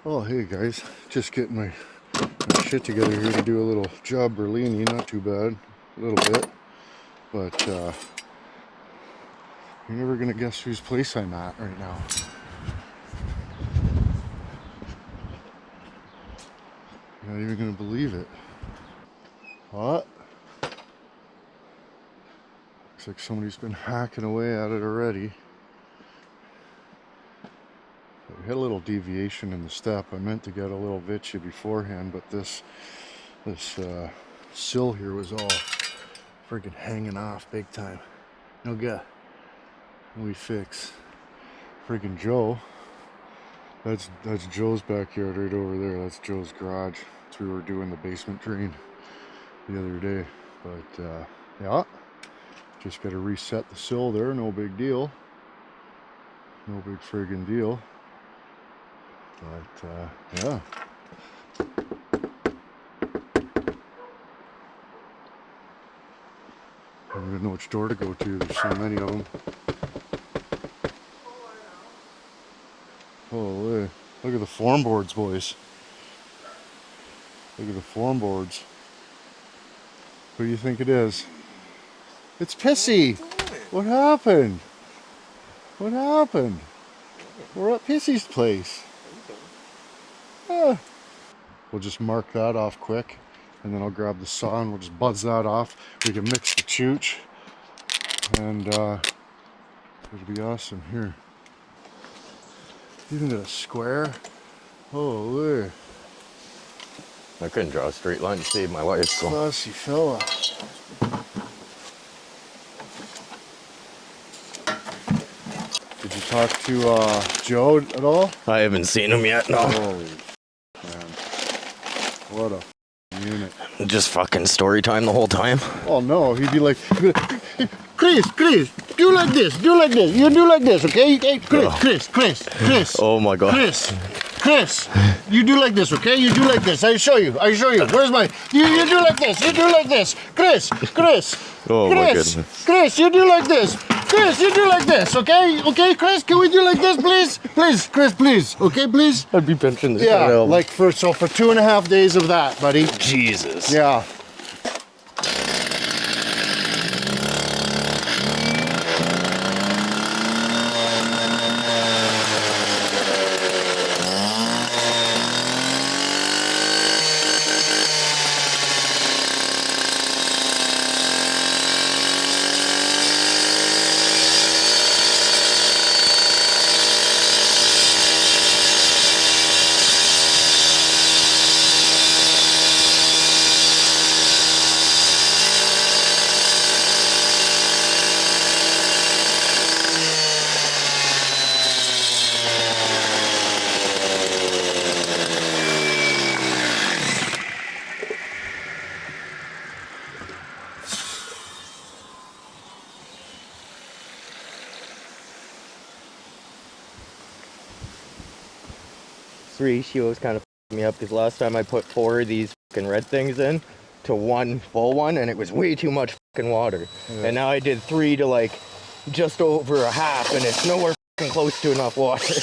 Oh, hey guys, just getting my shit together here to do a little job Berlini. Not too bad, a little bit, but you're never gonna guess whose place I'm at right now. You're not even gonna believe it. What? Looks like somebody's been hacking away at it already. We had a little deviation in the step. I meant to get a little vitchy beforehand, but this sill here was all freaking hanging off big time. No good. We fix. Freaking Joe. That's Joe's backyard right over there. That's Joe's garage. So we were doing the basement drain the other day. But yeah, just got to reset the sill there. No big deal. No big friggin' deal. But yeah. I don't even know which door to go to. There's so many of them. Holy, look at the form boards, boys. Look at the form boards. Who do you think it is? It's Pissy. What happened? What happened? We're at Pissy's place. Ah. We'll just mark that off quick, and then I'll grab the saw and we'll just buzz that off. We can mix the chooch, and it'll be awesome. Here, even got a square. Holy. I couldn't draw a straight line to save my life. So. Classy fella. Did you talk to Joe at all? I haven't seen him yet, no. Holy man. What a unit. Just fucking story time the whole time. Oh no, he'd be like, Chris, do like this, you do like this, okay? Hey, Chris. Oh my god. Chris, you do like this, okay? You do like this. I show you. Where's my? You do like this. Chris. Oh my goodness. Chris, you do like this. Chris, you do like this, okay? Okay, Chris, can we do like this, please? Please, Chris, please. Okay, please. I'd be pinching this. Yeah, like for 2.5 days of that, buddy. Jesus. Yeah. She was kind of me up because last time I put 4 of these fucking red things in to 1 full one and it was way too much fucking water. Yeah. And now I did 3 to like just over a half and it's nowhere fucking close to enough water.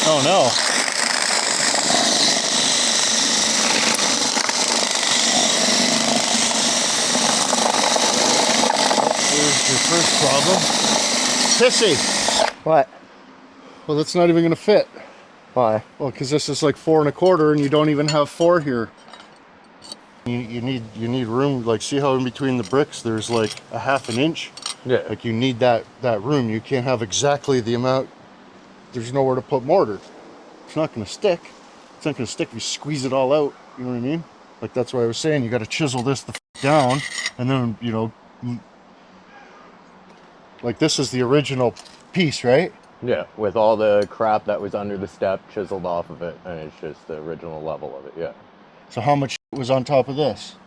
Oh no. Your first problem. Pissy. What? Well, that's not even going to fit. Why? Well, because this is like 4 1/4 and you don't even have 4 here. You need room. Like, see how in between the bricks there's like a 1/2 inch? Yeah. Like you need that room. You can't have exactly the amount. There's nowhere to put mortar. It's not going to stick. It's not going to stick if you squeeze it all out. You know what I mean? Like, that's why I was saying you got to chisel this the down, and then, you know, like this is the original piece, right? Yeah, with all the crap that was under the step chiseled off of it, and it's just the original level of it, yeah. So how much was on top of this?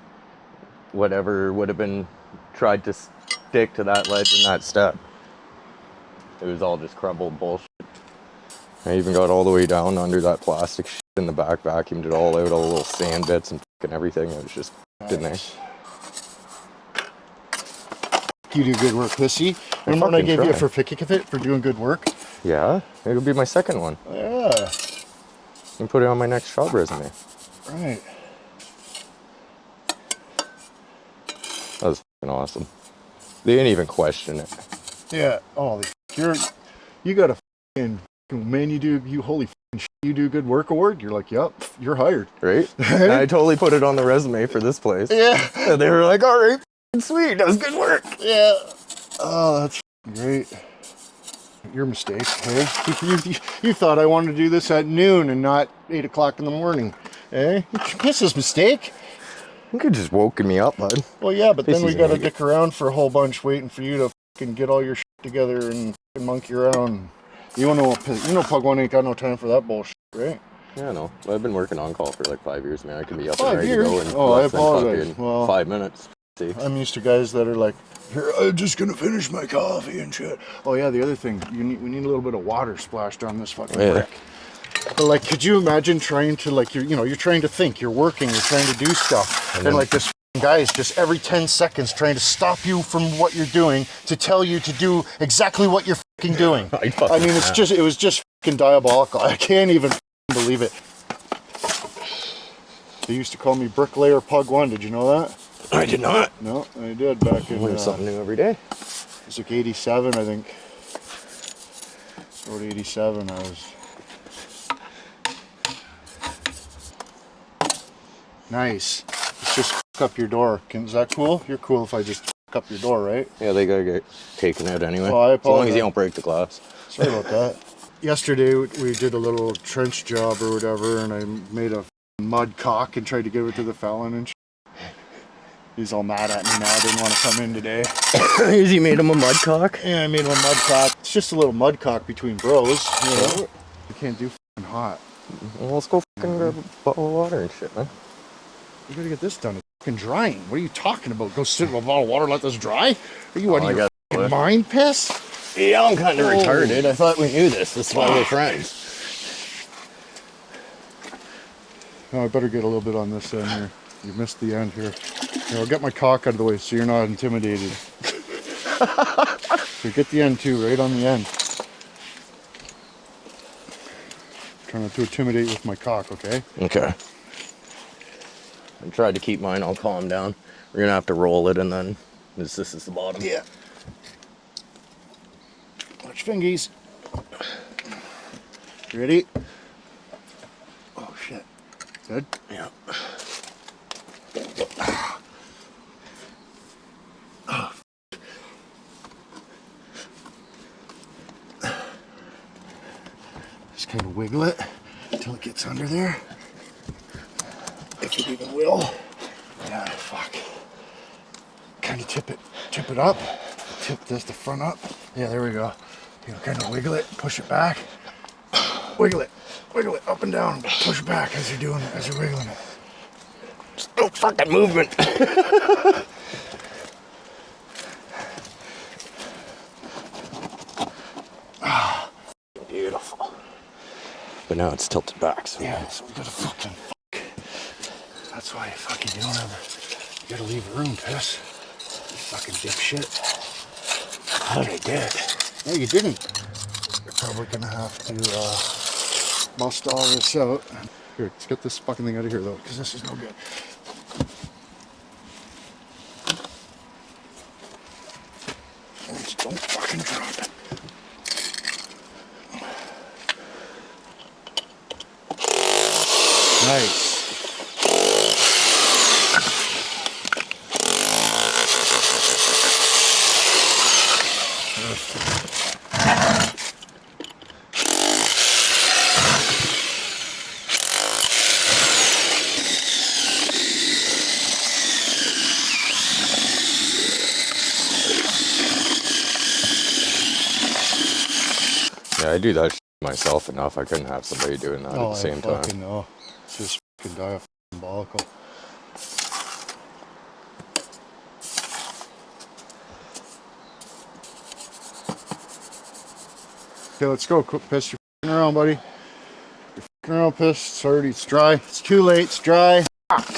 Whatever would have been tried to stick to that ledge and that step. It was all just crumbled bullshit. I even got all the way down under that plastic shit in the back, vacuumed it all out, all the little sand bits and fucking everything. It was just in there. you do good work, Pissy. Remember when I fucking gave you a try. certificate for doing good work? Yeah, it'll be my second one. Yeah. And put it on my next job resume. Right. That was fucking awesome. They didn't even question it. Yeah. Oh, you got a fucking man. You holy fucking shit, you do good work award. You're like, yep, you're hired. Right? And I totally put it on the resume for this place. Yeah. And they were like, all right, sweet, that was good work. Yeah. Oh, that's great. Your mistake, hey? You thought I wanted to do this at noon and not 8 o'clock in the morning, eh? Piss's mistake. You could just woken me up, bud. Well, yeah, but then we Pissy's got to an idiot. dick around for a whole bunch waiting for you to fucking get all your shit together and monkey around. You know Pug One ain't got no time for that bullshit, right? Yeah, I know. But I've been working on call for like 5 years, man. I can be up 5 and ready years? to go in Oh, I less than apologize. fucking Well, 5 minutes. See? I'm used to guys that are like, here, I'm just gonna finish my coffee and shit. Oh yeah, the other thing, we need a little bit of water splashed on this fucking brick. But like, could you imagine trying to like, you're trying to think, you're working, you're trying to do stuff, and like this guy is just every 10 seconds trying to stop you from what you're doing to tell you to do exactly what you're fucking doing. I mean, it was just fucking diabolical. I can't even believe it. They used to call me Bricklayer Pug One. Did you know that? I did not. No, I did back in. Learn something new every day. It's like 87, I think. Or 87, I was. Nice. Let's just fuck up your door. Is that cool? You're cool if I just fuck up your door, right? Yeah, they gotta get taken out anyway. Well, I as long as apologize. you don't break the glass. Sorry about that. Yesterday we did a little trench job or whatever, and I made a mud cock and tried to give it to the felon and he's all mad at me now. Didn't want to come in today. You made him a mud cock? Yeah, I made him a mud cock. It's just a little mud cock between bros, you know. You can't do fucking hot. Well, let's go fucking grab a bottle of water and shit, man. We gotta get this done. It's fucking drying. What are you talking about? Go sit in a bottle of water, let this dry? Are you out of your fucking mind, piss? Yeah, I'm kind of retarded. I thought we knew this. This is why we're friends. No, I better get a little bit on this end here. You missed the end here. Here, I'll get my cock out of the way so you're not intimidated. Here, get the end too, right on the end. Try not to intimidate with my cock, okay? Okay. I tried to keep mine all calm down. We're gonna have to roll it, and then this is the bottom. Yeah. Watch fingies. Ready? Oh shit. Good? Yeah. Just kind of wiggle it until it gets under there. If it even will. Yeah, fuck. Kind of tip it up. Tip this the front up. Yeah, there we go. You know, kind of wiggle it, push it back. Wiggle it up and down. Push it back as you're wiggling it. Just no fucking movement. Beautiful. But now it's tilted back, so Yeah, so we gotta fucking fuck. That's why fucking you don't ever. You gotta leave room, piss. You fucking dipshit. I thought I did. No, you didn't. You're probably gonna have to bust all this out. Here, let's get this fucking thing out of here though, because this is no good. Just don't fucking drop it. Nice. yeah, I do that shit myself enough. I couldn't have somebody doing that at the same time. fucking know. It's just fucking diabolical. Okay, let's go. Quit piss. You're fucking around, buddy. You're fucking around, piss. It's dry. It's too late. It's dry. Fuck.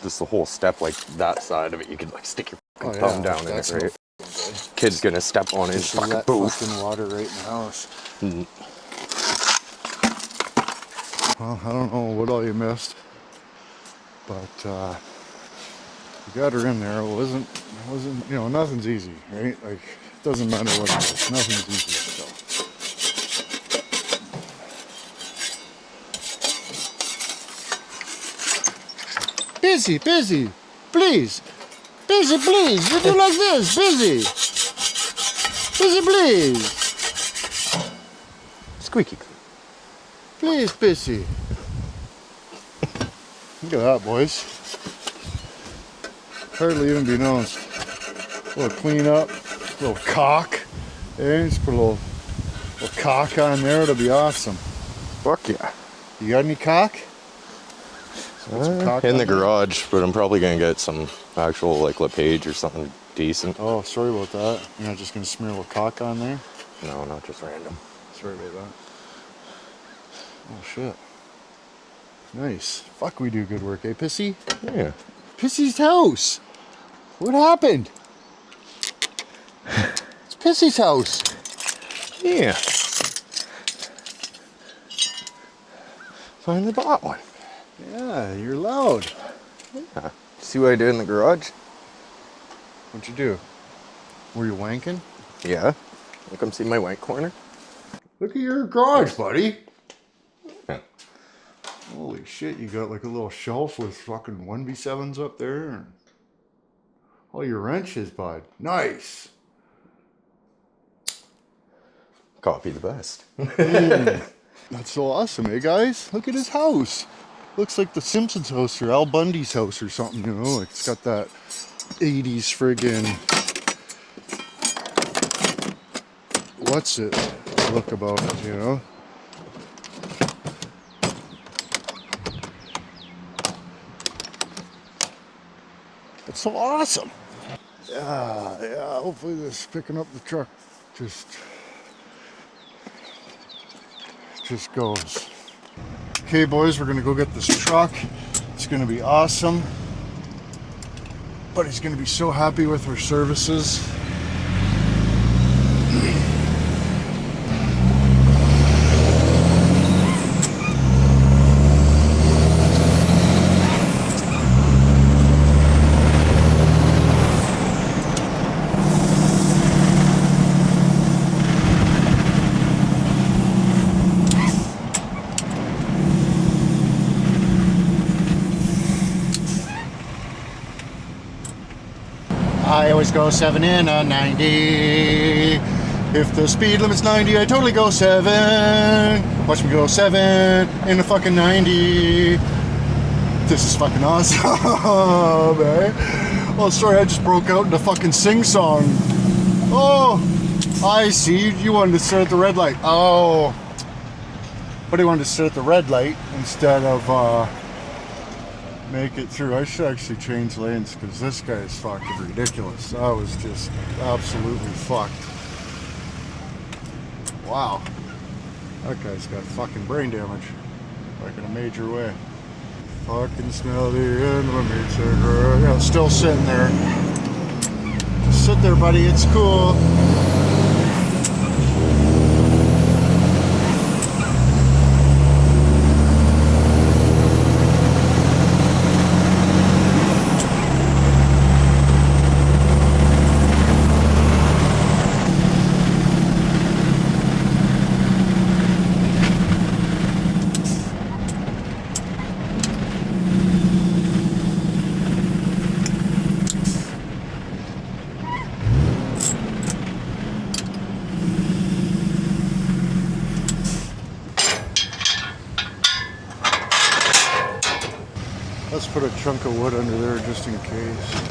just the whole step, like that side of it, you could like stick your fucking Oh, thumb down in it, that's right? no good. Kid's gonna step on it and Just fucking let poof. fucking water right in the house. Mm. Well, I don't know what all you missed, but you got her in there. It wasn't, you know, nothing's easy, right? Like, it doesn't matter what it is. Nothing's easy, so. Busy, busy, please. Busy, please. You do like this, busy. Busy, please. Squeaky. Please, busy. Look at that, boys. Hardly even be noticed. A little cleanup, a little caulk. Hey, just put a little caulk on there. It'll be awesome. Fuck yeah. You got any caulk? Put some caulk In on the there. garage, but I'm probably gonna get some actual like LePage or something decent. Oh, sorry about that. You're not just gonna smear a little caulk on there? No, not just random. Sorry about that. Oh shit. Nice. Fuck, we do good work, eh, Pissy? Yeah. Pissy's house. What happened? It's Pissy's house. Yeah. Finally bought one. Yeah, you're loud. Yeah. See what I did in the garage? What'd you do? Were you wanking? Yeah. You come see my white corner? Look at your garage, buddy. Yeah. Holy shit, you got like a little shelf with fucking 1v7s up there. And all your wrenches, bud. Nice. Copy the best. That's so awesome, eh, guys? Look at his house. Looks like the Simpsons house or Al Bundy's house or something, you know? Like it's got that 80s friggin' what's it look about it, you know? It's so awesome. Yeah, hopefully this picking up the truck just goes. Okay, boys, we're gonna go get this truck. It's gonna be awesome. But he's gonna be so happy with our services. I always go 7 in a 90. If the speed limit's 90, I totally go 7. Watch me go 7 in a fucking 90. This is fucking awesome, eh? Oh, sorry, I just broke out into fucking sing-song. Oh, I see. You wanted to sit at the red light. Oh. But he wanted to sit at the red light instead of, make it through. I should actually change lanes because this guy is fucking ridiculous. I was just absolutely fucked. Wow. That guy's got fucking brain damage. Like in a major way. Fucking smell the end of a meat cigarette. Yeah, it's still sitting there. Just sit there, buddy. It's cool. Let's put a chunk of wood under there just in case.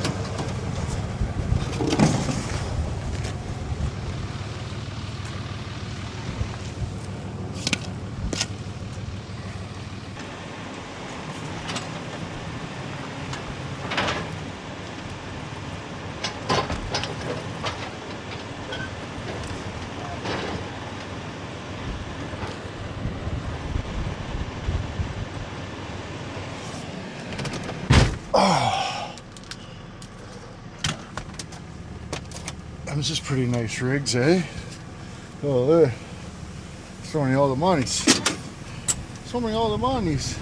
Oh. Them just pretty nice rigs, eh? Oh, there. Showing you all the monies. Show me all the monies.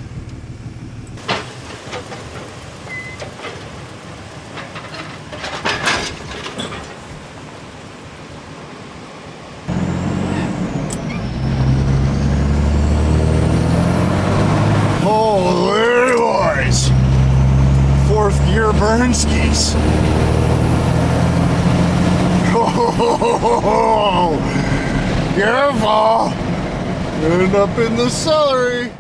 Holy boys! Fourth gear burn skis. Oh, careful! End up in the celery.